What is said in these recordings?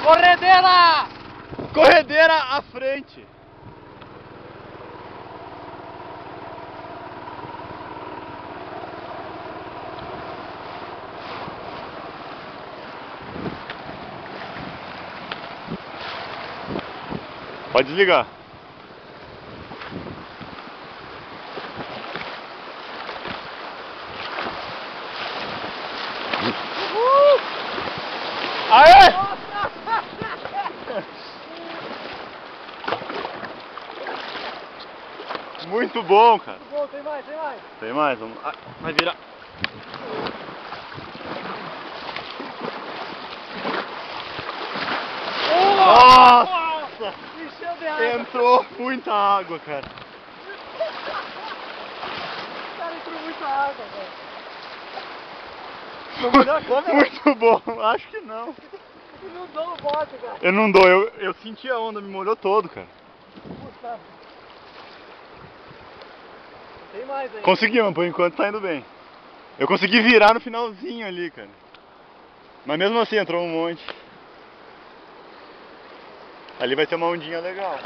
Corredeira! Corredeira à frente. Pode desligar. Aê! Muito bom, cara. Muito bom, tem mais, tem mais. Tem mais, vamos. Ah, vai virar. Nossa! Encheu de água. Entrou muita água, cara. Cara, entrou muita água, velho. Não molhou a câmera? Muito bom, acho que não. Não dou o bote, cara. Eu não dou, eu senti a onda, me molhou todo, cara. Puta. Tem mais aí. Conseguimos, por enquanto tá indo bem. Eu consegui virar no finalzinho ali, cara. Mas mesmo assim entrou um monte. Ali vai ter uma ondinha legal.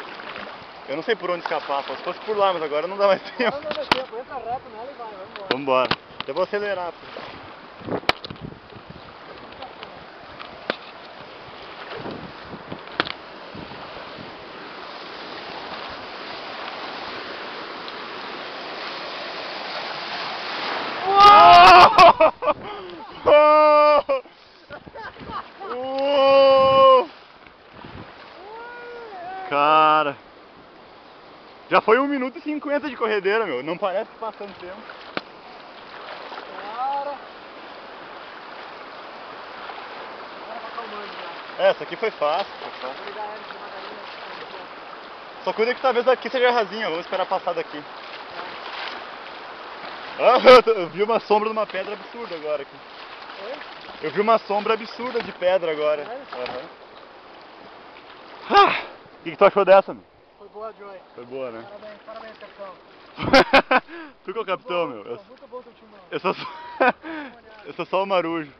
Eu não sei por onde escapar, só se fosse por lá, mas agora não dá mais tempo. Não dá tempo, entra reto nela e vai, vamos embora. Vambora. Eu vou acelerar, pô. Cara, já foi 1 minuto e 50 de corredeira, meu. Não parece que passando tempo. Cara. Agora vai calmando já. Essa aqui foi fácil, foi fácil. Vou ligar ela devagarinho. Só cuida que talvez aqui seja rasinha, vamos esperar passar daqui. Eu vi uma sombra de uma pedra absurda agora aqui. Oi? Eu vi uma sombra absurda de pedra agora. Sério? O que tu achou dessa, meu? Foi boa, Joey. Foi boa, né? Parabéns, capitão. Tu que é o capitão, meu. Muito bom teu timão. Eu sou só o marujo.